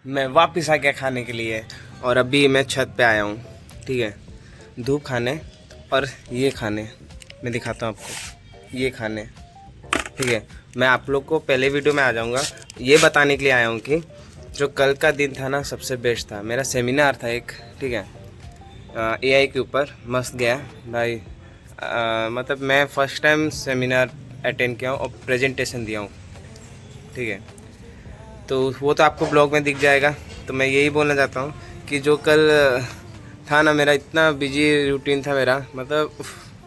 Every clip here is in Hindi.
मैं वापस आ गया खाने के लिए और अभी मैं छत पे आया हूँ। ठीक है, धूप खाने और ये खाने मैं दिखाता हूँ आपको, ये खाने। ठीक है, मैं आप लोग को पहले वीडियो में आ जाऊँगा। ये बताने के लिए आया हूँ कि जो कल का दिन था ना सबसे बेस्ट था। मेरा सेमिनार था एक, ठीक है, एआई के ऊपर, मस्त गया भाई। मतलब मैं फ़र्स्ट टाइम सेमिनार अटेंड किया हूँ और प्रेजेंटेशन दिया हूँ। ठीक है, तो वो तो आपको ब्लॉग में दिख जाएगा। तो मैं यही बोलना चाहता हूँ कि जो कल था ना, मेरा इतना बिजी रूटीन था मेरा, मतलब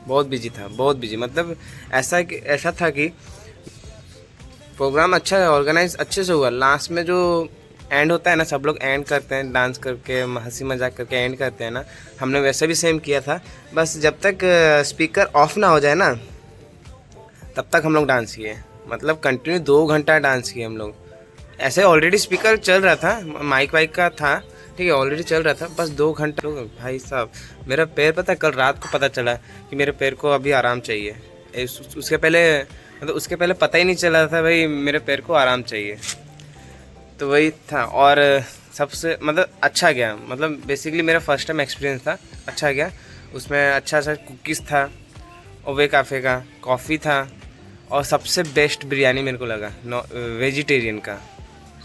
बहुत बिजी था, बहुत बिजी। मतलब ऐसा था कि प्रोग्राम अच्छा है, ऑर्गेनाइज अच्छे से हुआ। लास्ट में जो एंड होता है ना, सब लोग एंड करते हैं डांस करके, हंसी मजाक करके एंड करते हैं ना, हमने वैसे भी सेम किया था। बस जब तक स्पीकर ऑफ ना हो जाए ना, तब तक हम लोग डांस किए। मतलब कंटिन्यू 2 घंटा डांस किए हम लोग। ऐसे ऑलरेडी स्पीकर चल रहा था, माइक वाइक का था, ठीक है, ऑलरेडी चल रहा था। बस 2 घंटा लोग, भाई साहब मेरा पैर, पता है कल रात को पता चला कि मेरे पैर को अभी आराम चाहिए। उसके पहले, मतलब उसके पहले पता ही नहीं चला था भाई मेरे पैर को आराम चाहिए। तो वही था। और सबसे मतलब अच्छा गया, मतलब बेसिकली मेरा फर्स्ट टाइम एक्सपीरियंस था, अच्छा गया। उसमें अच्छा सा कुकीज़ था, ओवे काफ़े का कॉफ़ी था, और सबसे बेस्ट बिरयानी मेरे को लगा वेजिटेरियन का,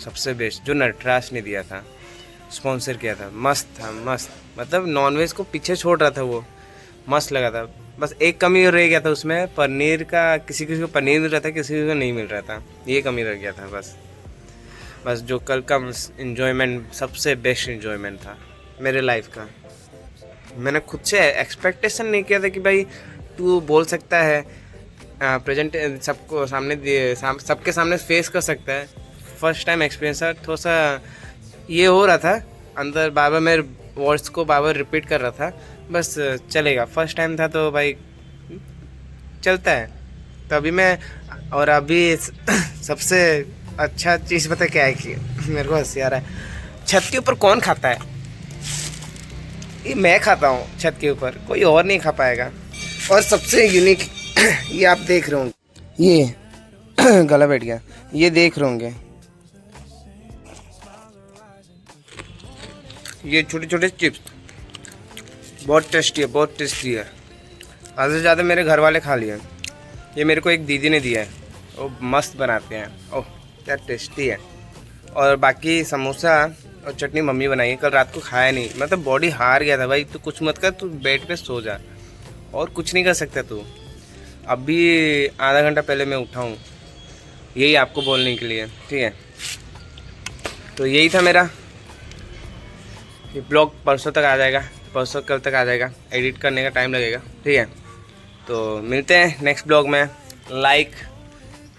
सबसे बेस्ट, जो नटराज ने दिया था, स्पॉन्सर किया था। मस्त था, मस्त। मतलब नॉनवेज को पीछे छोड़ रहा था वो, मस्त लगा था। बस एक कमी रह गया था उसमें, पनीर का, किसी किसी को पनीर मिल रहा था, किसी को नहीं मिल रहा था, ये कमी रह गया था बस जो कल का इन्जॉयमेंट सबसे बेस्ट इन्जॉयमेंट था मेरे लाइफ का। मैंने खुद से एक्सपेक्टेशन नहीं किया था कि भाई तू बोल सकता है, प्रेजेंट सबको सामने सबके सामने फेस कर सकता है। फर्स्ट टाइम एक्सपीरियंस था, थोड़ा सा ये हो रहा था अंदर, बार-बार मेरे वर्ड्स को बार-बार रिपीट कर रहा था। बस चलेगा, फर्स्ट टाइम था तो भाई चलता है। तो अभी मैं, और अभी सबसे अच्छा चीज़ पता क्या है कि मेरे को हंसी आ रहा है, छत के ऊपर कौन खाता है? ये मैं खाता हूँ छत के ऊपर, कोई और नहीं खा पाएगा। और सबसे यूनिक ये आप देख रहे होंगे, ये गला बैठ गया, ये देख रहे होंगे, ये छोटे छोटे चिप्स, बहुत टेस्टी है, बहुत टेस्टी है। आधे से ज़्यादा मेरे घर वाले खा लिए। ये मेरे को एक दीदी ने दिया है, वो मस्त बनाते हैं, ओह क्या टेस्टी है। और बाकी समोसा और चटनी मम्मी बनाई है, कल रात को खाया नहीं, मतलब बॉडी हार गया था भाई। तू कुछ मत कर, तू बेड पे सो जा, और कुछ नहीं कर सकता तू। अभी आधा घंटा पहले मैं उठा हूँ, यही आपको बोलने के लिए, ठीक है। तो यही था मेरा, ये ब्लॉग परसों तक आ जाएगा, परसों कल तक आ जाएगा, एडिट करने का टाइम लगेगा, ठीक है। तो मिलते हैं नेक्स्ट ब्लॉग में। लाइक,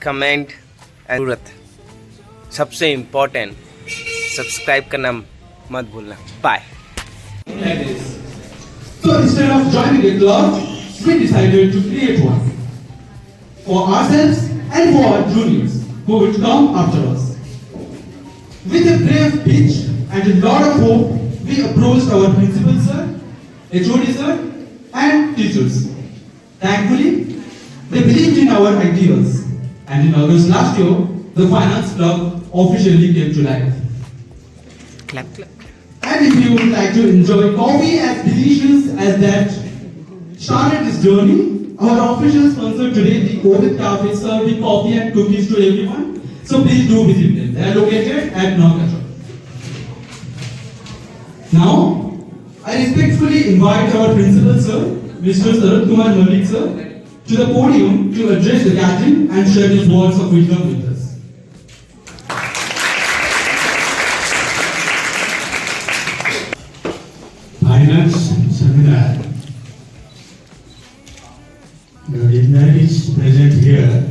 कमेंट, ज़रूरत सबसे इम्पोर्टेंट, सब्सक्राइब करना मत भूलना। Bye. So instead of joining a club, we decided to create one for ourselves and for our juniors who will come after us. With a brave pitch and a lot of hope, we approached our principal sir, HOD sir, and teachers. Thankfully, they believed in our ideas, and in August last year, the finance club officially came to life. Clap, clap. And if you would like to enjoy coffee as delicious as that started this journey, our official sponsor today, the Ovid Cafe, serving coffee and cookies to everyone. So please do visit them. They are located at Nagachal. Now, I respectfully invite our principal sir, Mr. Sarat Kumar Malik sir, to the podium to address the gathering and share his words of wisdom with us. Finance seminar. The dignitary is present here.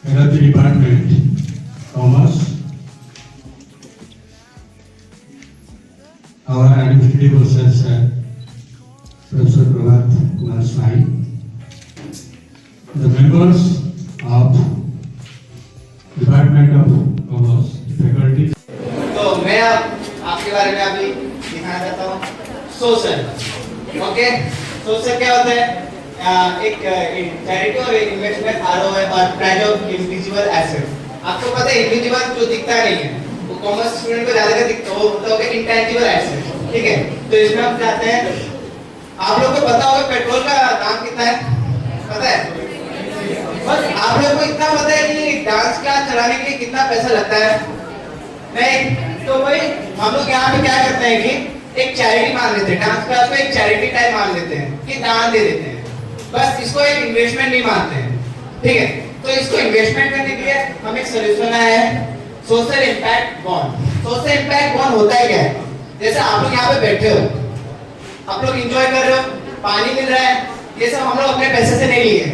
Head of the department, Commerce. Our administrative officer, Professor Prabhat Kumar Sai. The members of Department of Commerce, faculty. तो मैं अब आपके बारे में अभी दिखाना चाहता हूँ सोशल। ओके, सोशल क्या होता है? एक चैरिटी और एक इन्वेस्टमेंट, आरओआई और प्राइज ऑफ इंडिविजुअल एसेट। आपको पता है इनविजिबल जो दिखता नहीं है वो कॉमर्स स्टूडेंट को ज्यादा दिखता हो तो होगा इंटेंजिबल एसेट, ठीक है। तो इसमें हम चाहते हैं, आप लोग को पता होगा पेट्रोल का दाम कितना है, पता है? बस आप लोग को इतना पता है कि डांस क्लास चलाने के लिए कितना पैसा लगता है? नहीं। तो भाई हम लोग यहाँ पे क्या करते हैं कि एक चैरिटी मान लेते हैं, डांस क्लास को एक चैरिटी टाइप मान लेते हैं कि दान दे देते हैं, बस इसको एक इन्वेस्टमेंट नहीं मानते हैं, ठीक है। तो इसको इन्वेस्टमेंट करने के लिए हम एक सोल्यूशन आया है, social impact bond. Social impact bond होता है क्या है? जैसे आप लोग यहाँ पे बैठे हो, आप लोग एंजॉय कर रहे हो, पानी मिल रहा है, ये सब हम लोग अपने पैसे से नहीं लिए,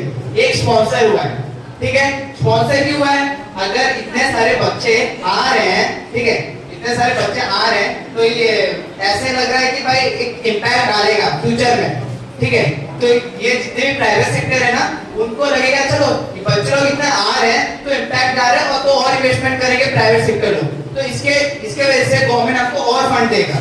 एक स्पॉन्सर हुआ है, ठीक है। स्पॉन्सर क्यों हुआ है? अगर इतने सारे बच्चे आ रहे हैं, ठीक है, इतने सारे बच्चे आ रहे हैं तो ये ऐसे लग रहा है कि भाई एक इम्पैक्ट डालेगा फ्यूचर में, ठीक है। तो ये जितने भी प्राइवेट सेक्टर है ना, उनको लगेगा चलो बच्चे लोग इतने आ रहे हैं तो इम्पैक्ट डाल रहे हैं और तो और इन्वेस्टमेंट करेंगे प्राइवेट सेक्टर लोग, तो इसके वजह से गवर्नमेंट आपको और फंड देगा।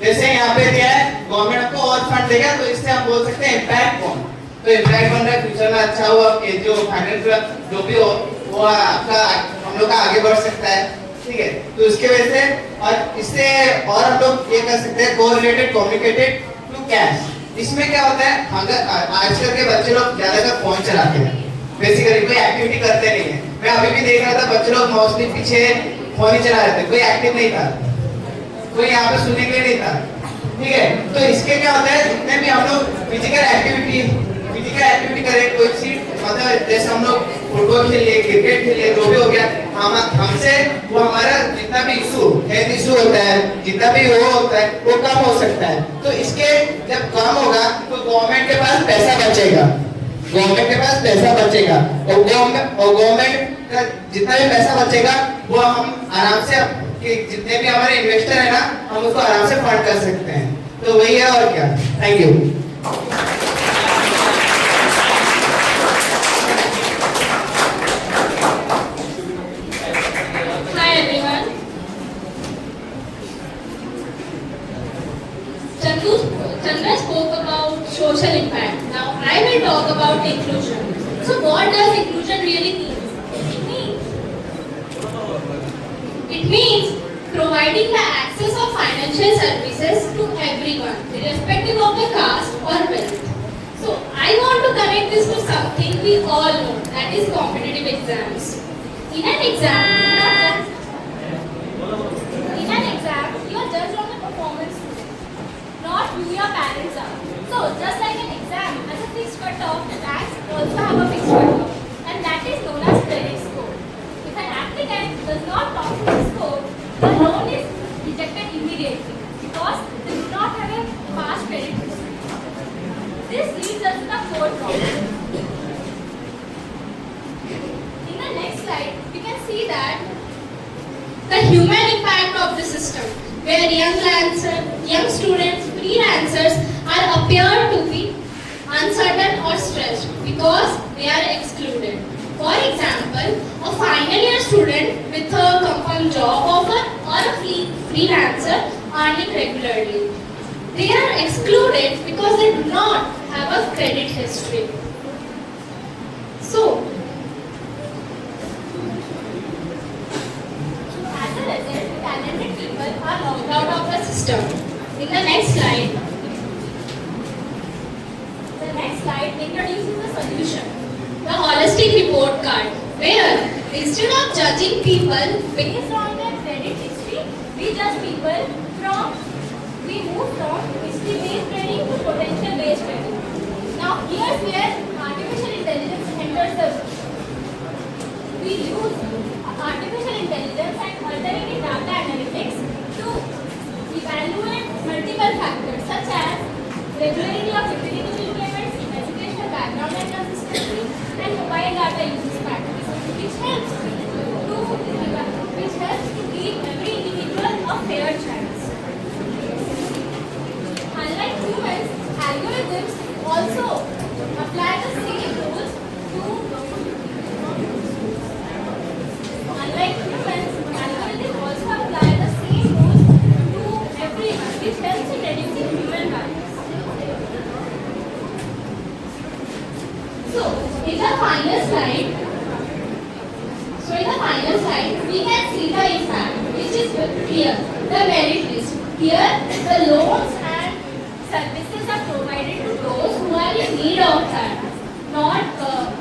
जैसे यहाँ पे दिया है गवर्नमेंट आपको और फंड देगा, तो इससे हम बोल सकते हैं इम्पैक्ट बॉन्ड। तो इम्पैक्ट बन रहा है, फ्यूचर में अच्छा हुआ कि जो फाइनेंस जो भी हो वो आपका हम लोग का आगे बढ़ सकता है, ठीक है। तो उसके वजह से और इससे और हम लोग ये कर सकते हैं कोरिलेटेड कम्युनिकेटेड टू कैश। इसमें क्या होता है, अगर आजकल के बच्चे लोग ज्यादातर फोन चलाते हैं, बेसिकली कोई एक्टिविटी करते नहीं है। मैं अभी भी देख रहा था बच्चे लोग मोस्टली पीछे फोन ही चला रहे थे, कोई एक्टिव नहीं था, कोई यहाँ पे सुनने के लिए नहीं था, ठीक है। तो इसके क्या होता है, जितने भी हम लोग फिजिकल एक्टिविटी करें, कोई सी मतलब जैसे हम लोग फुटबॉल खेल लिए, क्रिकेट खेल लिए, जो भी हो गया, हमसे वो हमारा जितना भी इशू हेल्थ इशू होता है, जितना भी वो होता है वो कम हो सकता है। तो इसके जब कम होगा तो गवर्नमेंट के पास पैसा बचेगा, और गवर्नमेंट का जितना भी पैसा बचेगा वो हम आराम से कि जितने भी हमारे इन्वेस्टर है ना, हम उसको आराम से फंड कर सकते हैं। तो वही है और क्या। Thank you. Chandra spoke about social impact. Now I will talk about inclusion. So what does inclusion really mean? It means providing the access of financial services to everyone, irrespective of the caste or wealth. So I want to connect this to something we all know, that is competitive exams. In an exam, you are judged on the performance, not who your parents are. So just like an exam has a fixed cutoff, the ranks also have a fixed cutoff, and that is known as credit score. If an applicant does not top the score, the loan is rejected immediately because they do not have a past credit history. This leads us to the fourth problem. In the next slide, we can see that the human impact of the system, where young students, freelancers are appear to be uncertain or stressed because they are excluded. For example, a final year student with a confirmed job offer or a freelancer earning regularly, they are excluded because they do not have a credit history. So, as a result, talented people are locked out of the system. In the next slide, introduces the solution, the holistic report card, where instead of judging people based on their credit history, we judge people we move from history-based grading to potential-based grading. Now here's where artificial intelligence enters the picture. We use artificial intelligence and alternative data analytics to evaluate multiple factors such as regularity of utility payments, educational background and consistency, and mobile data usage patterns, which helps to give every individual a fair chance. Unlike humans, algorithms also apply the same rules to clear. The merit list. Here, the loans and services are provided to those who are in need of that, not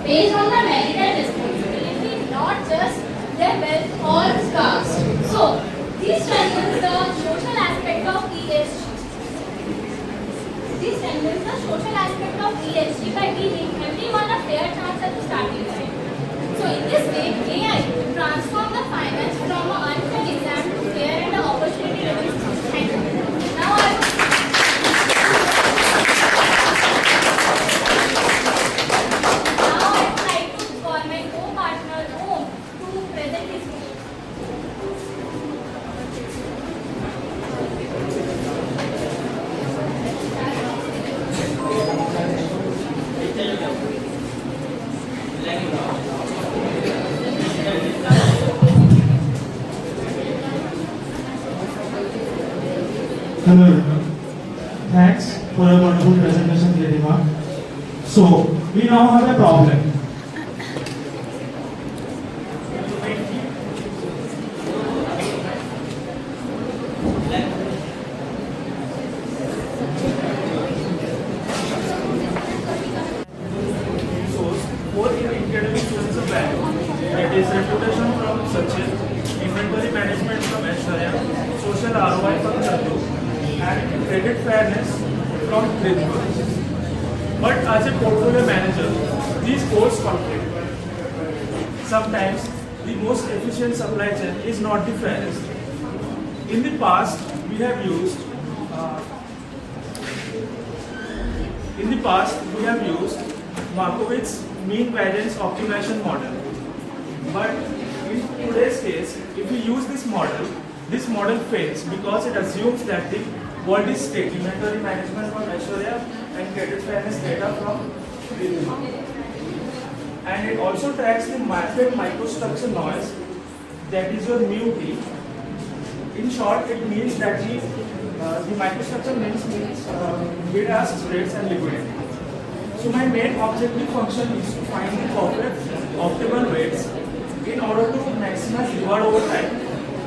based on the merit and responsibility, not just their wealth or caste. So, this strengthens the social aspect of ESG. This strengthens the social aspect of ESG by giving everyone a fair chance at the starting line. So, in this way, AI transform the finance from an unfair exam to fair and an opportunity-driven system. Thank you. Now, I would like to call my co-partner Om to present his work. Hello everyone. Thanks for a wonderful presentation, Ridhima. So, we now have a problem. Source, 4 academic sources of value, that is reputation from Sachin, inventory management from Aishwarya, social ROI from Chandu, and credit fairness from Ridhima. But as a portfolio manager, these goals conflict. Sometimes the most efficient supply chain is not the fairest. In the past, we have used Markowitz mean variance optimization model. But in today's case, if we use this model fails because it assumes that the world is state. Inventory management from Aishwarya and credit fairness data from Ridhima. And it also tracks the market microstructure noise, that is your mu t. In short, it means that the microstructure means bid-ask spreads and liquidity. So my main objective function is to find the perfect optimal weights in order to maximize reward over time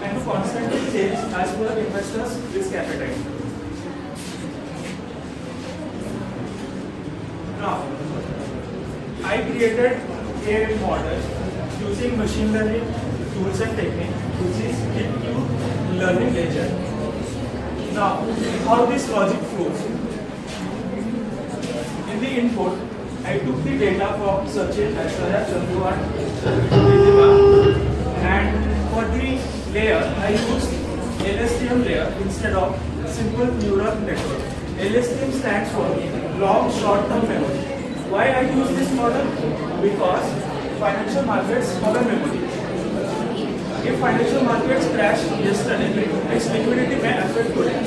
and to constantly change as per the investors' risk appetite. Now, I created a model using machine learning tools and technique, which is DeepQ learning agent. Now, how this logic flows. In the input, I took the data from Sachin, Aishwarya, Chandu and Ridhima, and for the layer, I used LSTM layer instead of simple neural network. LSTM stands for long short-term memory. Why I use this model? Because financial markets have a memory. If financial markets crashed yesterday, its liquidity may affect today.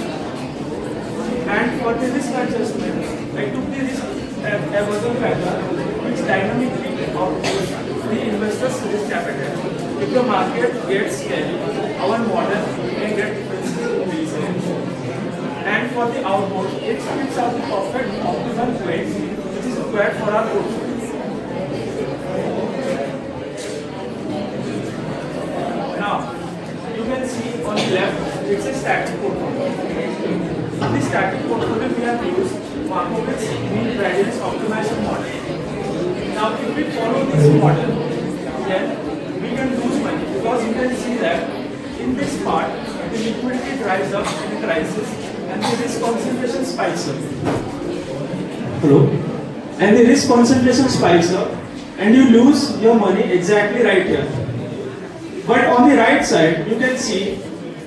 And for the risk adjustment, I took the risk aversion factor, which dynamically outputs the investor's risk appetite. If the market gets scary, our model may get defensive. And for the output, it spits out the perfect optimal weight which is required for our portfolio. Now, you can see on the left, it's a static portfolio. In the static portfolio, we have used Markowitz mean variance optimization model. Now, if we follow this model, then we can lose money because you can see that in this part, the liquidity dries up in a crisis and the risk concentration spikes up. Hello? And the risk concentration spikes up and you lose your money exactly right here. But on the right side, you can see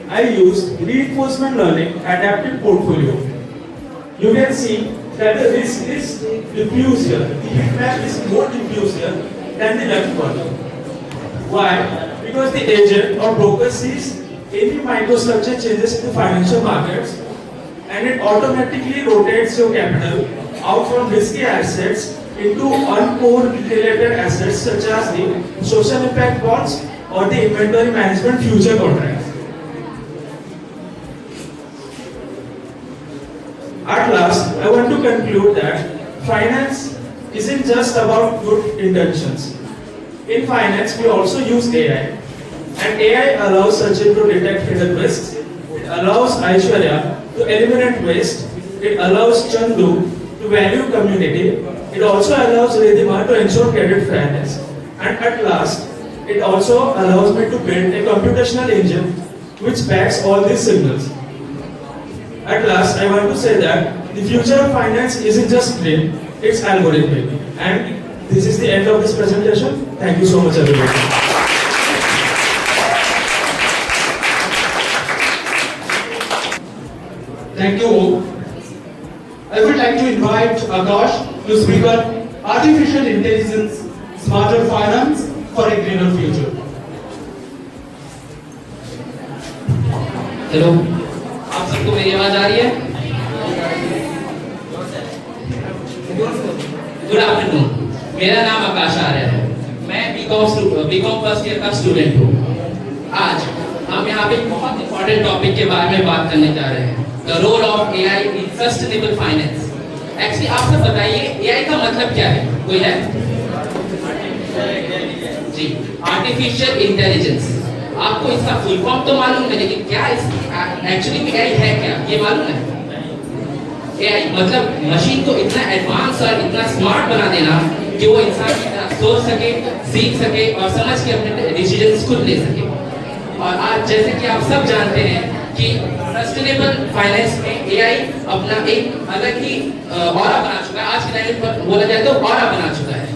I used reinforcement learning adaptive portfolio. You can see that the risk is diffuse here. The heat map is more diffuse here than the left one. Why? Because the agent or broker sees any microstructure changes in the financial markets and it automatically rotates your capital out from risky assets into uncorrelated assets such as the social impact bonds or the inventory management future contracts. At last, I want to conclude that finance isn't just about good intentions. In finance, we also use AI. And AI allows Sachin to detect hidden risks It allows Aishwarya to eliminate waste. It allows Chandu to value community. It also allows Ridhima to ensure credit fairness. And at last, it also allows me to build a computational engine which backs all these signals. At last, I want to say that the future of finance isn't just dream, it's algorithmic. And this is the end of this presentation. Thank you so much, everybody. Thank you all. I would like to invite Akash to speak on artificial intelligence, smarter finance for a greener future. Hello, आप सबको मेरी आवाज आ रही है? गुड आफ्टरनून, मेरा नाम आकाश आर्य है। मैं बीकॉम फर्स्ट ईयर का स्टूडेंट हूँ। आज हम यहाँ पे एक बहुत इंपॉर्टेंट टॉपिक के बारे में बात करने जा रहे हैं, the role of AI in sustainable finance. Actually आप सब बताइए, एआई का मतलब क्या है? कोई है? जी, आर्टिफिशियल इंटेलिजेंस। आपको इसका फुल फॉर्म तो मालूम है, लेकिन क्या एक्चुअली में एआई है क्या, ये मालूम है? एआई मतलब मशीन को इतना एडवांस और इतना स्मार्ट बना देना कि वो इंसान की तरह सोच सके, सीख सके और समझ के अपने डिसीजंस खुद ले सके। और आज जैसे कि आप सब जानते हैं कि सस्टेनेबल फाइनेंस में एआई अपना एक अलग ही ऑरा बना चुका है। आज के टाइम पर बोला जाए तो ऑरा बना चुका है।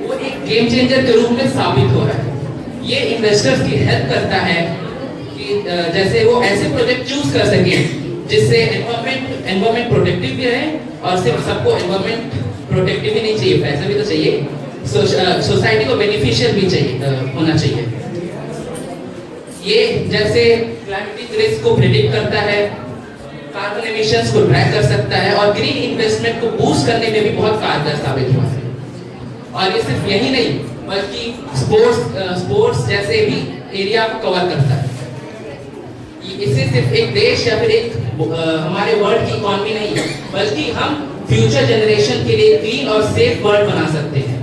वो एक गेम चेंजर के रूप में साबित हो रहा है। ये इन्वेस्टर्स की हेल्प करता है कि जैसे वो ऐसे प्रोजेक्ट चूज कर सके जिससे एनवायरमेंट प्रोटेक्टिव भी रहे, और सिर्फ सबको एनवायरमेंट प्रोटेक्टिव ही नहीं चाहिए, पैसा भी तो चाहिए, सोसाइटी को बेनिफिशियल भी चाहिए होना चाहिए। ये जैसे क्लाइमेटिक रिस्क को प्रेडिक्ट करता है, कार्बन एमिशंस को ट्रैक कर सकता है और ग्रीन इन्वेस्टमेंट को बूस्ट करने में भी बहुत कारगर साबित हुआ है। और ये सिर्फ यही नहीं, बल्कि स्पोर्ट्स जैसे भी एरिया को कवर करता है। इससे सिर्फ एक देश या फिर एक हमारे वर्ल्ड की इकोनॉमी नहीं, बल्कि हम फ्यूचर जनरेशन के लिए क्लीन और सेफ वर्ल्ड बना सकते हैं।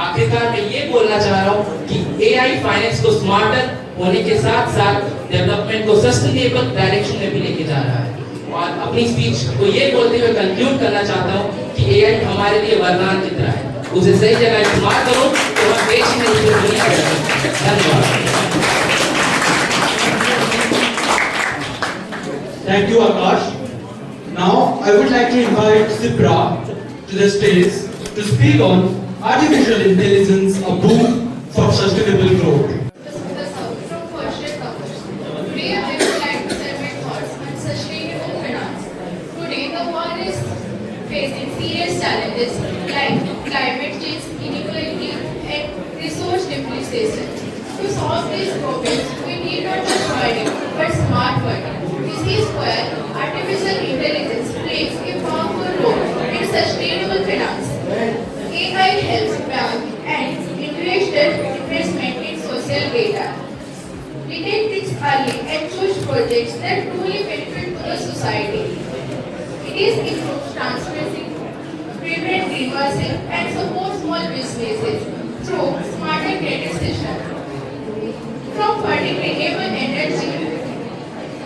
आखिरकार मैं ये बोलना चाह रहा हूँ कि एआई फाइनेंस को स्मार्टर होने के साथ साथ डेवलपमेंट को सस्टेनेबल डायरेक्शन में भी लेके जा रहा है। और अपनी स्पीच को ये बोलते हुए कंक्लूड करना चाहता हूँ कि एआई हमारे लिए वरदान की तरह है। उसे सही जगह इस्तेमाल करो तो हम देश में पूरी दुनिया में। धन्यवाद। Thank you, Akash. Now, I would like to invite Sipra to the stage to speak on artificial intelligence, a boom for sustainable growth. The South from First Year Covers. Today I would like to share my thoughts on sustainable finance. Today the world is facing serious challenges like climate change, inequality and resource depletion. To solve these problems, we need not just wording but smart wording. This is where artificial intelligence plays a powerful role in sustainable finance. AI helps bank and investment in social data. Detect risks early and choose projects that truly benefit to the society. It is improves transparency, prevent greenwashing and support small businesses through smarter credit system. From funding renewable energy,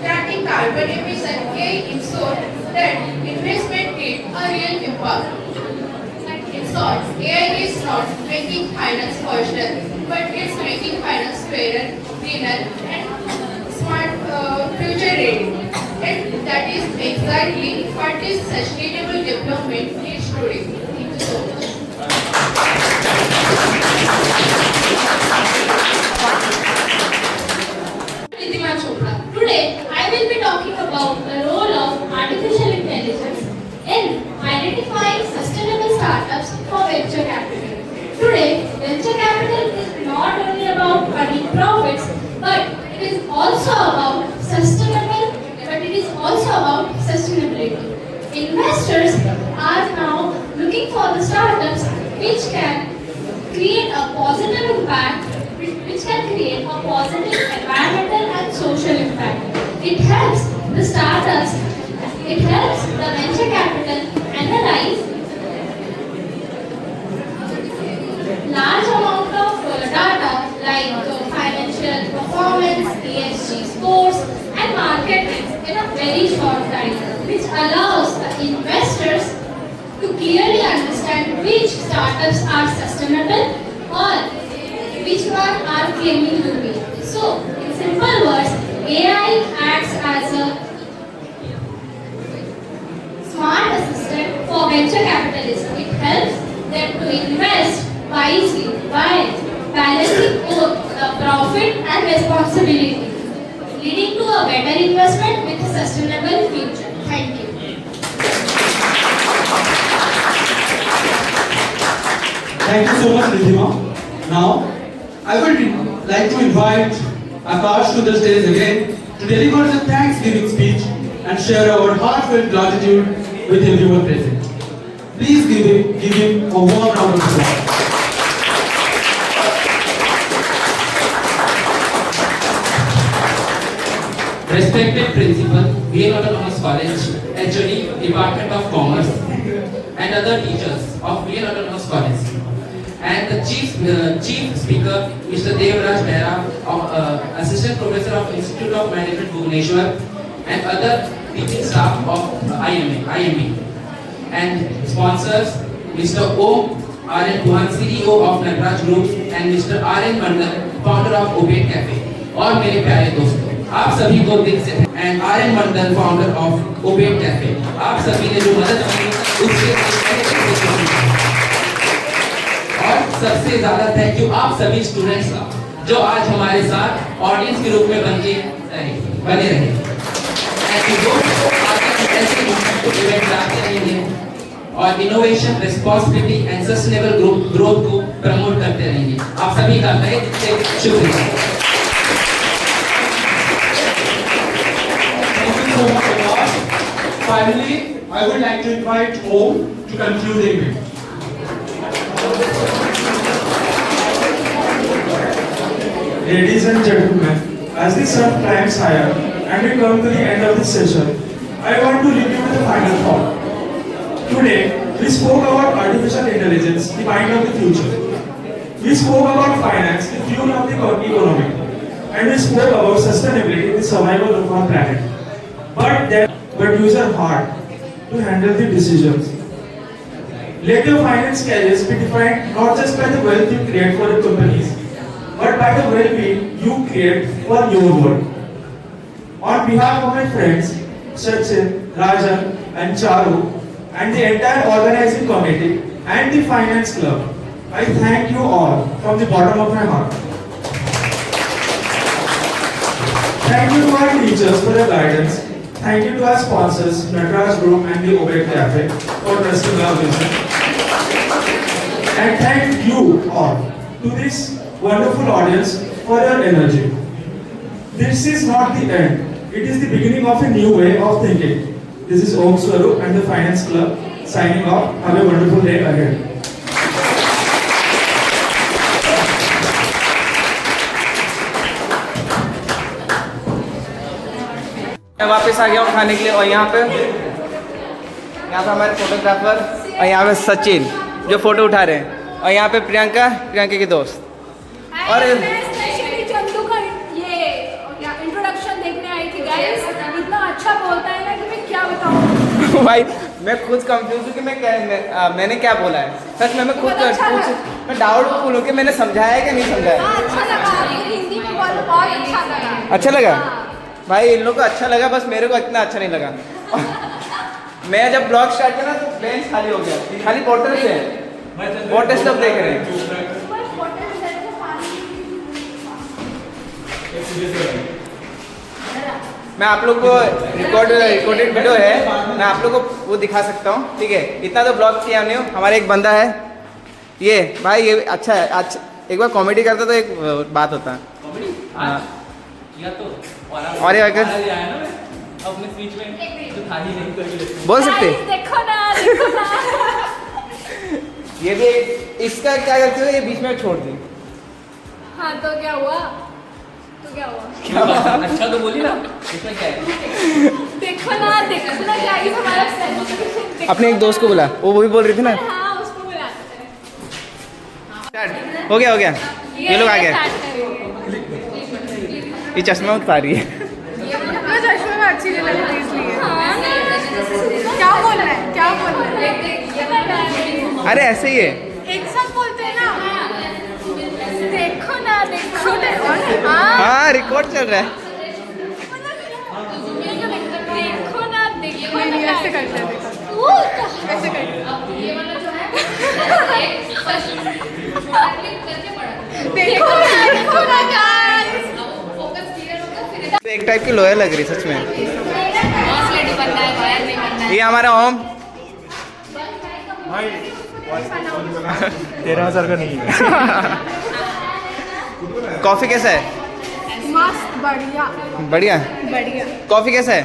tracking carbon emission, AI ensure that investment create a real impact. In short, AI is not making finance faster, but it's making finance fairer, greener, and smart, future ready. And that is exactly what is sustainable development needs today. Thank you so much. Ridhima Chopra. Today, I will be talking about the role of artificial intelligence in identifying sustainable startups for venture capital. Today, venture capital is not only about earning profits, but it is also about sustainability. Investors are now looking for the startups which can create a positive impact, which can create a positive environmental and social impact. It helps the startups, it helps the venture capital analyze large amount of data like financial performance, ESG scores and market trends in a startups are sustainable or which one are claiming to be. So, in simple words, AI acts as a smart assistant for venture capitalists. It helps them to invest wisely while balancing both the profit and responsibility, leading to a better investment with a sustainable future. Thank you. Thank you so much, Ridhima. Now, I would like to invite Akash to the stage again to deliver the Thanksgiving speech and share our heartfelt gratitude with everyone present. Please give him a warm round of applause. Respected Principal, VL Autonomous College, HOD, Department of Commerce, and other teachers of VL Autonomous College, and the Chief Speaker, Mr. Devraj Mehra, Assistant Professor of Institute of Management, Bhubaneswar, and other teaching staff of IMB, and sponsors, Mr. O. R.N. Duhan, CEO of Natraj Group, and Mr. R.N. Mandal, founder of Obed Cafe, और मेरे प्यारे दोस्तों, आप सभी को दिल से and R N. Mandal founder of ओबेड कैफे, आप सभी ने जो मदद की उसके और सबसे ज्यादा थैंक यू आप सभी स्टूडेंट्स का जो आज हमारे साथ ऑडियंस के रूप में बने रहे ऐसे इवेंट लाते रहेंगे और innovation, responsibility and sustainable growth को प्रमोट करते रहेंगे। आप सभी का तहे दिल से शुक्रिया। Finally, I would like to invite Om to conclude the event. Ladies and gentlemen, as the sun climbs higher and we come to the end of this session, I want to leave you with a final thought. Today, we spoke about artificial intelligence, the mind of the future. We spoke about finance, the fuel of the economy. And we spoke about sustainability, the survival of our planet. But use your heart to handle the decisions. Let your finance careers be defined not just by the wealth you create for your companies, but by the well-being you create for your world. On behalf of my friends, Sachin, Rajan and Charu, and the entire organizing committee and the finance club, I thank you all from the bottom of my heart. Thank you to our teachers for their guidance. Thank you to our sponsors, Natraj Group and the Obed Cafe, for trusting our vision. And thank you all to this wonderful audience for your energy. This is not the end. It is the beginning of a new way of thinking. This is Om Swarup and the Finance Club signing off. Have a wonderful day ahead. मैं वापस आ गया हूँ खाने के लिए और यहाँ पे हमारे फोटोग्राफर और यहाँ पे सचिन जो फोटो उठा रहे हैं और यहाँ पे प्रियंका की दोस्त और चंदू का ये इंट्रोडक्शन देखने आई थी गाइस, इतना अच्छा बोलता है ना कि मैं क्या बताऊँ। भाई मैं खुद कंफ्यूज हूँ कि मैंने क्या बोला है। सच में मैं खुद मैं डाउट फुल हूँ कि मैंने समझाया कि नहीं समझाया। अच्छा लगा, हिंदी में बोलो, बहुत अच्छा लगा। अच्छा लगा भाई, इन लोगों को अच्छा लगा, बस मेरे को इतना अच्छा नहीं लगा। मैं जब ब्लॉग स्टार्ट किया ना तो बेंच खाली हो गया, खाली बॉटल से बॉटल सब देख रहे हैं। मैं आप लोग को रिकॉर्डेड वीडियो है, मैं आप लोग को वो दिखा सकता हूँ, ठीक है। इतना तो ब्लॉग किया नहीं हूँ। हमारा एक बंदा है ये भाई, ये अच्छा है, अच्छा एक बार कॉमेडी करता तो एक बात होता। हाँ और ये अगर अपने स्पीच में तो था ही नहीं बोल सकते देखो ना ये भी इसका क्या करते हो, ये बीच में छोड़ दी। हाँ तो क्या हुआ अच्छा तो बोली ना, इसमें क्या है? देखो ना क्या ही हमारा सेलिब्रेशन। अपने एक दोस्त को बुला, वो भी बोल रही थी ना। हाँ उसको बुलाते हैं। हो गया ये लोग आ गए। ये चश्मा उतार रही है। चश्मे में अच्छी नहीं लग रही इसलिए। क्या बोल रहा है अरे ऐसे ही है। एक साथ हाँ रिकॉर्ड चल रहा है। देखो ना देखो ना ऐसे करते हैं ऐसे करते ये वाला जो है देखो ना गाइस फोकस क्लियर होगा फिर एक टाइप की लोया लग रही सच में। बॉस लेडी बनना है बाहर नहीं बनना है। ये हमारा ओम 13,000 का नहीं है। कॉफी कैसा है? मस्त बढ़िया बढ़िया। बढ़िया कॉफी कैसा है?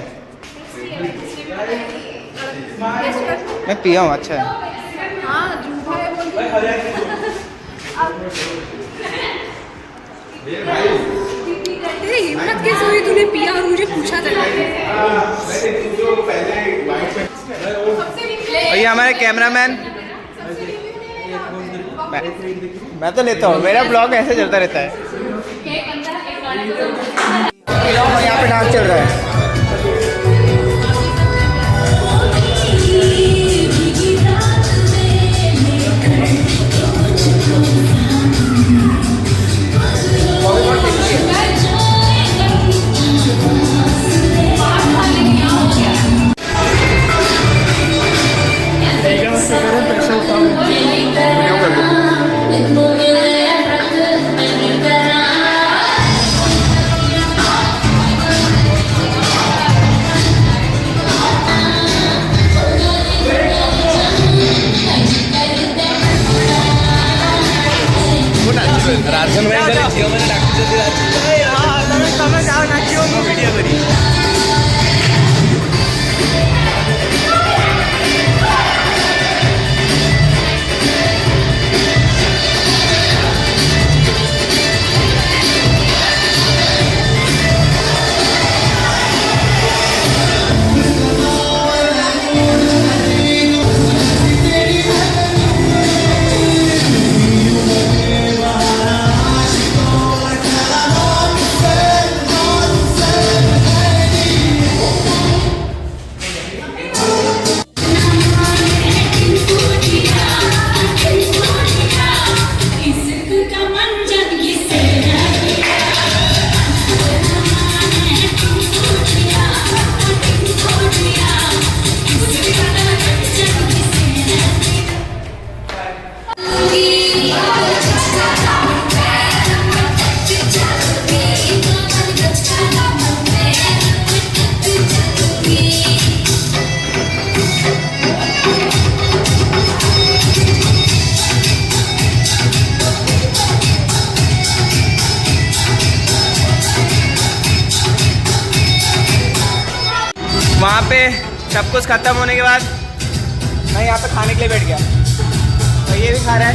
मैं पिया हूँ। अच्छा है। हाँ झूठा है बोल तेरी हिम्मत कैसे हुई तूने पिया और मुझे पूछा था। और ये हमारे कैमरामैन। मैं तो लेता हूँ, मेरा ब्लॉग ऐसे चलता रहता है। यहाँ पे डांस चल रहा है। वहाँ पे सब कुछ खत्म होने के बाद मैं यहाँ पे खाने के लिए बैठ गया। तो ये भी खा रहा है।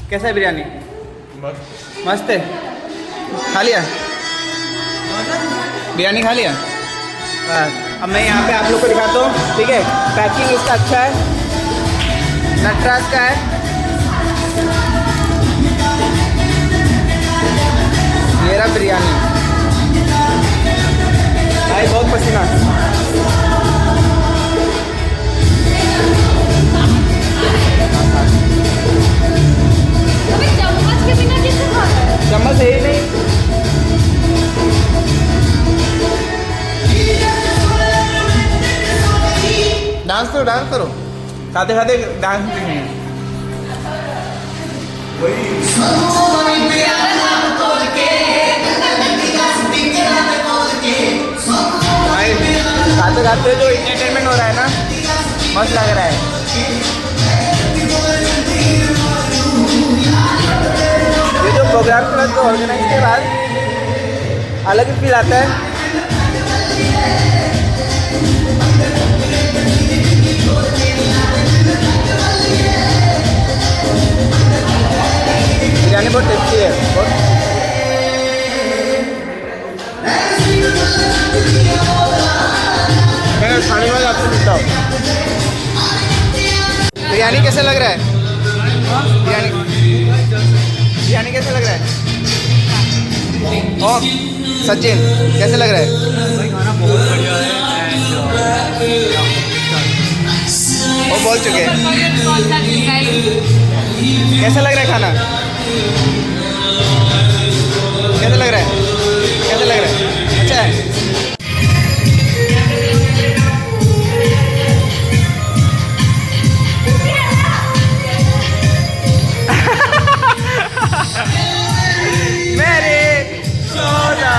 कैसा है बिरयानी? मस्त है। खा लिया बिरयानी? खा लिया बस। अब मैं यहाँ पे आप लोग को दिखाता हूँ, ठीक है। पैकिंग इसका अच्छा है, नटराज का है। मेरा बिरयानी भाई बहुत पसीना। चम्मच के बिना कैसे खा रहा है? चम्मच है ही नहीं। डांस करो खाते खाते डांस खाते खाते जो एंटरटेनमेंट हो रहा है ना, मस्त लग रहा है। ये जो प्रोग्राम को ऑर्गेनाइज के बाद अलग ही फील आता है। बिरयानी बहुत टेस्टी है, बहुत। मैं खाने के बाद आपको मिलता हूँ। बिरयानी कैसा लग रहा है? बिरयानी कैसा लग रहा है? और सचिन कैसे लग रहा है? खाना बहुत बढ़िया है। वो बोल चुके हैं। कैसा लग रहा है खाना? कैसा लग रहा है? कैसा लग रहा है? अच्छा है? मेरे सोना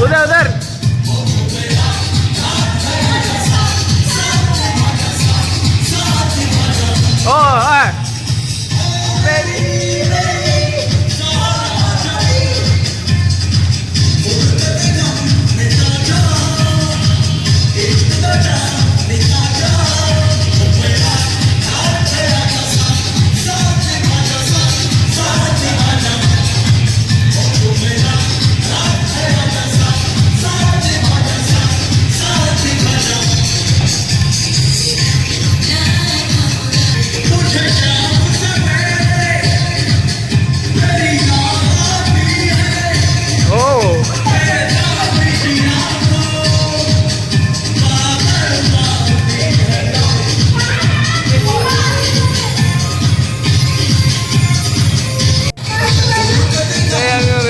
उधर उधर ओ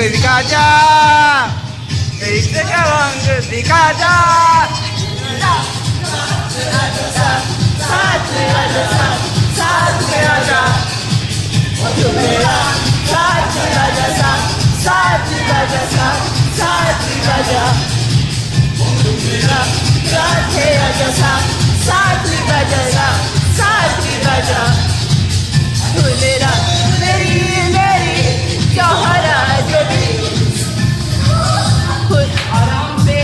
दिखा जा इश्क का रंग दिखा जा साथ में आजा साथ में आजा साथ में आजा साथ में आजा साथ में आजा साथ में आजा साथ में आजा साथ में आजा तू मेरा मेरी मेरी जोहरा जबी आराम से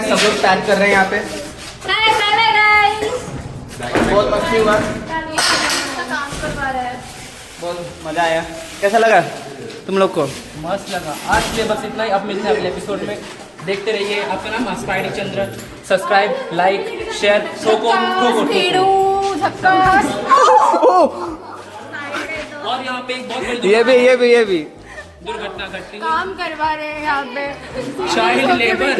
सब लोग पैक कर रहे हैं यहाँ पे बहुत मस्ती हुआ काम करवा रहा है। बहुत मजा आया कैसा लगा तुम लोग को मस्त लगा आज के लिए बस इतना ही। अब मिलते हैं अगले एपिसोड में। देखते रहिए। आपका नाम स्पाइडी चंद्र। सब्सक्राइब लाइक शेयर और यहाँ पे एक बहुत बड़ी ये भी दुर्घटना घटी। काम करवा रहे हैं यहाँ पे चाइल्ड लेबर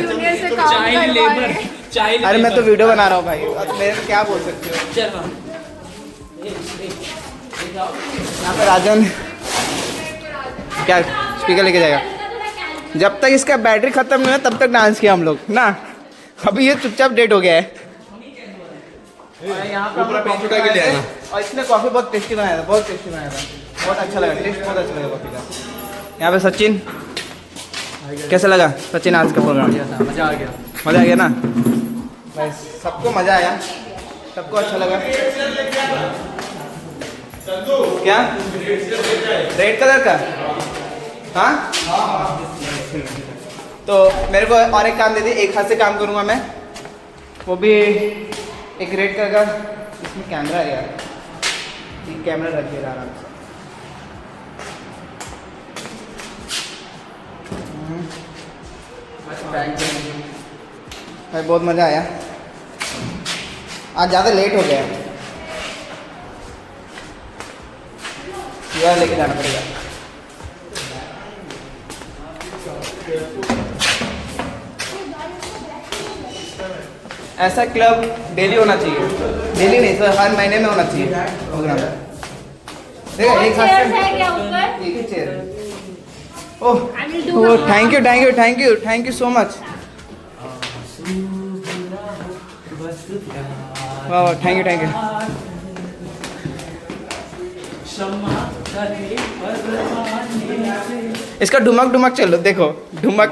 चाइल्ड अरे मैं तो वीडियो बना रहा हूँ भाई अब मेरे को क्या बोल सकते हो। यहाँ पे राजन क्या स्पीकर लेके जाएगा। जब तक इसका बैटरी खत्म नहीं हुआ तब तक डांस किया हम लोग ना। अभी ये चुपचाप डेट हो गया है। यहाँ पे और इसने कॉफ़ी बहुत टेस्टी बनाया था बहुत अच्छा लगा टेस्ट बहुत अच्छा लगा कॉफ़ी का। यहाँ पे सचिन कैसा लगा सचिन आज का प्रोग्राम? मजा आ गया ना भाई सबको मज़ा आया सबको अच्छा लगा। क्या रेड कलर का? हाँ तो मेरे को और एक काम दे दी एक हाथ से काम करूँगा मैं वो भी एक रेड कलर का। इसमें कैमरा है यार ये कैमरा रख दिया आराम से। भाई बहुत मज़ा आया। आज ज़्यादा लेट हो गया यार लेके जाना पड़ेगा। ऐसा क्लब डेली होना चाहिए, डेली नहीं सर, हर महीने में होना चाहिए प्रोग्राम। देखो एक हाथ चेयर्स से है क्या ऊपर? एक ही चेयर है। ओह I will do oh thank you so much. वाह थैंक यू। इसका ढुमक चलो, देखो ढुमक।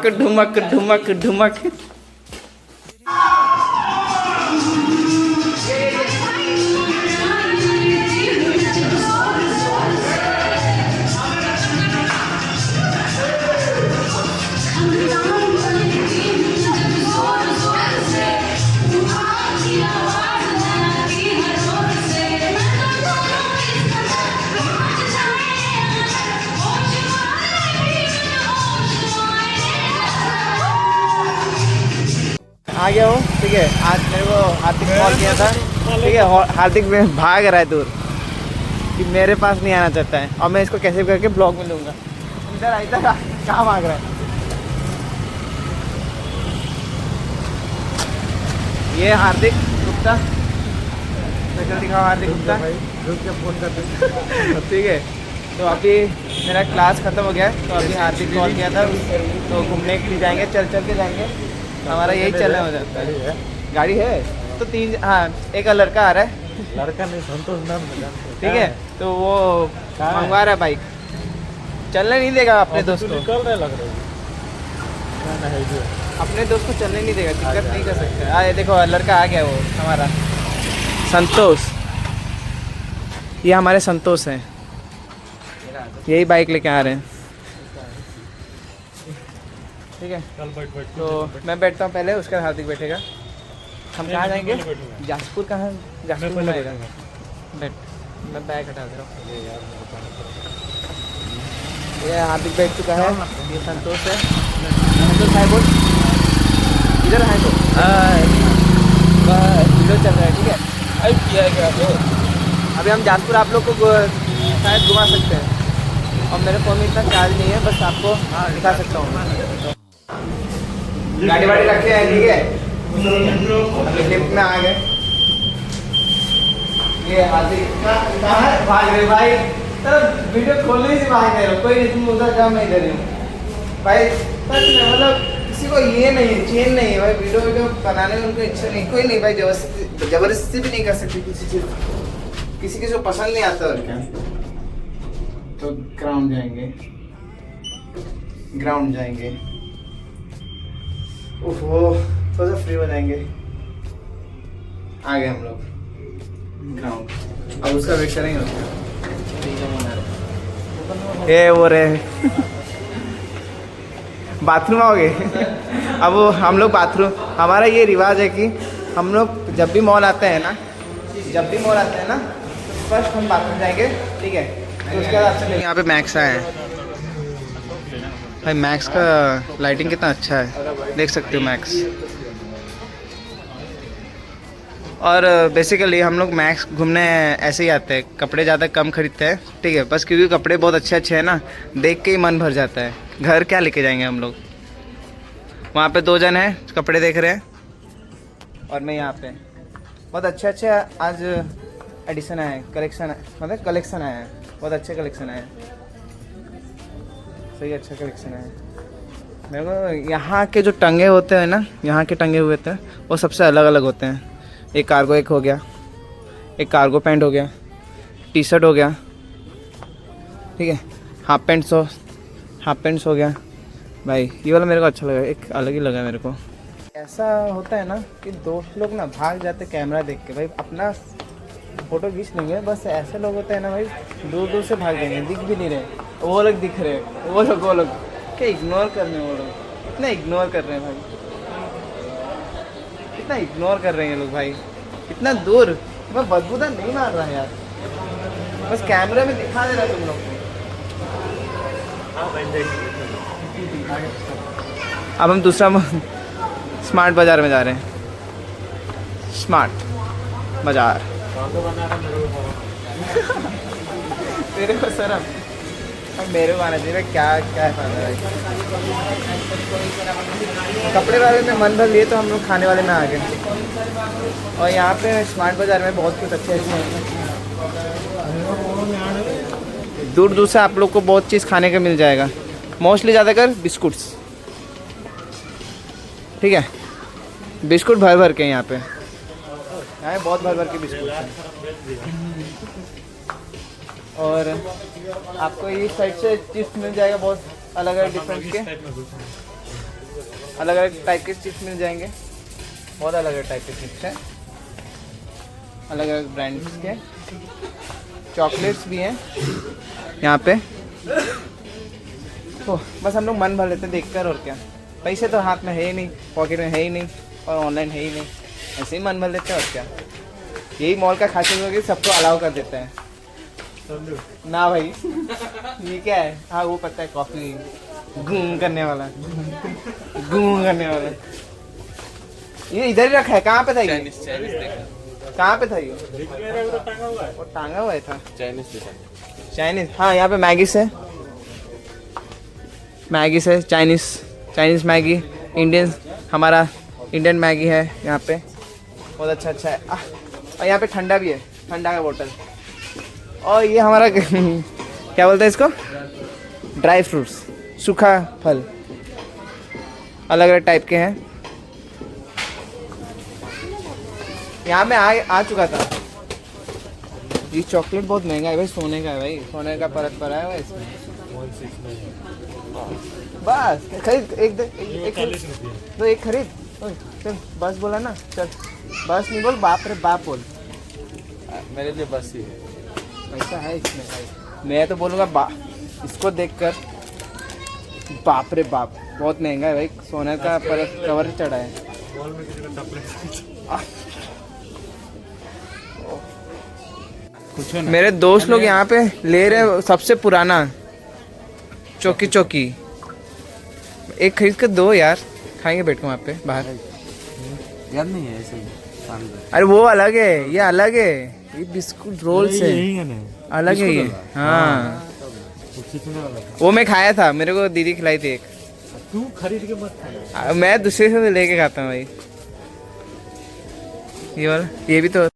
आ गया हो, ठीक है। आज मेरे को हार्दिक कॉल किया था, ठीक है। हार्दिक में भाग रहा है दूर कि मेरे पास नहीं आना चाहता है, और मैं इसको कैसे करके ब्लॉग में लूँगा। इधर कहाँ भाग रहा है? ये हार्दिक गुप्ता, दिखाओ हार्दिक गुप्ता, ठीक है। तो अभी मेरा क्लास ख़त्म हो गया है, तो अभी हार्दिक कॉल किया था, तो घूमने के लिए जाएंगे, चल के जाएंगे। हमारा यही चलने हो जाता है। गाड़ी है तो 3, हाँ एक लड़का आ रहा है, लड़का नहीं संतोष नाम, ठीक है। तो वो मंगवा रहा है बाइक, चलने नहीं देगा अपने दोस्त को, निकल रहे लग रहे अपने दोस्त को चलने नहीं देगा, दिक्कत नहीं कर सकते। ये देखो लड़का आ गया, वो हमारा संतोष, ये हमारे संतोष हैं, यही बाइक लेके आ रहे हैं, ठीक है। तो मैं बैठता हूँ पहले, उसके बाद हार्दिक बैठेगा। हम कहाँ जाएंगे? जाजपुर कहाँ? जाजपुर में आएगा। बैठ, मैं बैग हटा दे रहा हूँ। ये हार्दिक बैठ चुका है, ये संतोष है। संतोष हाय बोल, इधर हाय बोल। वीडियो चल रहा है, ठीक है। अभी हम जाजपुर आप लोग को शायद घुमा सकते हैं, और मेरे फ़ोन में इतना चार्ज नहीं है, बस आपको दिखा सकता हूँ। गाड़ी वाड़ी रखे हैं, ठीक है। अभी लिफ्ट में आ गए। ये हार्दिक कहाँ भाग रहे भाई? सर वीडियो खोलने से भाग रहे हो, कोई नहीं, तुम उधर काम नहीं कर रहे हो भाई। सच में मतलब किसी को ये नहीं, चेन नहीं है भाई, वीडियो बनाने में उनको इच्छा नहीं, कोई नहीं भाई, जबरदस्ती भी नहीं कर सकती किसी चीज़, किसी को पसंद नहीं आता। और क्या, तो ग्राउंड जाएंगे, ओहो थोड़ा सा फ्री हो जाएंगे। आ गए हम लोग ग्राउंड, अब उसका वेट करेंगे। ये वो रहे बाथरूम आओगे? अब हम लोग बाथरूम, हमारा ये रिवाज है कि हम लोग जब भी मॉल आते हैं ना, तो फर्स्ट हम बाथरूम जाएंगे, ठीक है। तो उसके बाद आपसे यहाँ पे मैक्स आए हैं भाई, मैक्स का लाइटिंग कितना अच्छा है, देख सकते हो मैक्स। और बेसिकली हम लोग मैक्स घूमने ऐसे ही आते हैं, कपड़े ज़्यादा कम खरीदते हैं, ठीक है, बस क्योंकि कपड़े बहुत अच्छे हैं ना, देख के ही मन भर जाता है। घर क्या लेके जाएंगे हम लोग? वहाँ पे 2 जन हैं कपड़े देख रहे हैं, और मैं यहाँ पे। बहुत अच्छे आज एडिशन आए हैं, कलेक्शन आया है, बहुत अच्छे कलेक्शन आए हैं, सही अच्छा कलेक्शन है। मेरे को यहाँ के जो टंगे होते हैं ना, यहाँ के टंगे हुए थे, वो सबसे अलग अलग होते हैं। एक कार्गो एक हो गया, एक कार्गो पैंट हो गया, टी शर्ट हो गया, ठीक है, हाफ पैंट्स हो गया भाई। ये वाला मेरे को अच्छा लगा, एक अलग ही लगा मेरे को। ऐसा होता है ना कि दोस्त लोग ना भाग जाते कैमरा देख के, भाई अपना फ़ोटो खींच लेंगे, बस ऐसे लोग होते हैं ना भाई, दूर से भाग जाएंगे, दिख भी नहीं रहे, वो लोग दिख रहे हैं, वो लोग क्या इग्नोर कर रहे हैं, वो लोग कितना इग्नोर कर रहे हैं भाई, कितना इग्नोर कर रहे हैं लोग भाई, कितना दूर। मैं बदबूदार नहीं मार रहा यार, बस कैमरे में दिखा दे रहा तुम लोग को। अब हम दूसरा स्मार्ट बाज़ार में जा रहे हैं, स्मार्ट बाज़ार। तेरे को शर्म अब मेरे को आना चाहिए भाई, क्या क्या है फायदा भाई। कपड़े वाले में मन भर लिए तो हम लोग खाने वाले में आ गए। और यहाँ पे स्मार्ट बाज़ार में बहुत कुछ अच्छे अच्छे दूर दूर से आप लोग को बहुत चीज़ खाने का मिल जाएगा। मोस्टली ज़्यादातर बिस्कुट्स, ठीक है, बिस्कुट भर भर के यहाँ पे बहुत भर भर के बिस्कुट हैं। और आपको इस साइड से चिप्स मिल जाएगा, बहुत अलग अलग डिफरेंट के अलग अलग टाइप के चिप्स मिल जाएंगे। बहुत अलग अलग टाइप के चिप्स हैं, अलग अलग ब्रांड्स के। चॉकलेट्स भी हैं यहाँ पे। तो बस हम लोग मन भर लेते हैं देखकर, और क्या। पैसे तो हाथ में है ही नहीं, पॉकेट में है ही नहीं, और ऑनलाइन है ही नहीं, ऐसे ही मन भर लेते हैं, और क्या। यही मॉल का खासियत होगी, सबको अलाउ कर देते हैं ना भाई। ये क्या है? हाँ वो पता है, कॉफी गूं करने वाला, गूं करने वाला। ये इधर ही रखा है। कहाँ पे था ये? कहाँ पे था ये? वो टांगा हुआ था चाइनीज। हाँ यहाँ पे मैगी से चाइनीज मैगी, इंडियन, हमारा इंडियन मैगी है यहाँ पे, बहुत अच्छा अच्छा है। और यहाँ पे ठंडा भी है, ठंडा का बोतल। और ये हमारा क्या बोलते हैं इसको, ड्राई फ्रूट्स, सूखा फल, अलग अलग टाइप के हैं। यहाँ में आ चुका था। ये चॉकलेट बहुत महंगा है भाई, सोने का है भाई, सोने का परत पड़ा है भाई इसमें। बस खरीद एक खरीद। चल बस बोला ना, चल बस नहीं बोल, बाप रे बाप बोल। मेरे लिए बस ही है। पैसा है इसमें भाई, मैं तो बोलूँगा इसको देखकर बाप रे बाप, बहुत महंगा है भाई, सोने का परत कवर चढ़ा है। मेरे दोस्त लोग यहाँ पे ले रहे हैं सबसे पुराना चौकी। एक खरीद कर दो यार, खाएंगे बैठ के वहाँ पे बाहर। याद नहीं है ऐसे ही। अरे वो अलग है, ये अलग है, ये बिस्कुट रोल से अलग है ये। हाँ वो मैं खाया था, मेरे को दीदी खिलाई थी एक। तू खरीद के मत खा। मैं दूसरे से लेके खाता हूँ भाई। ये वाला, ये भी तो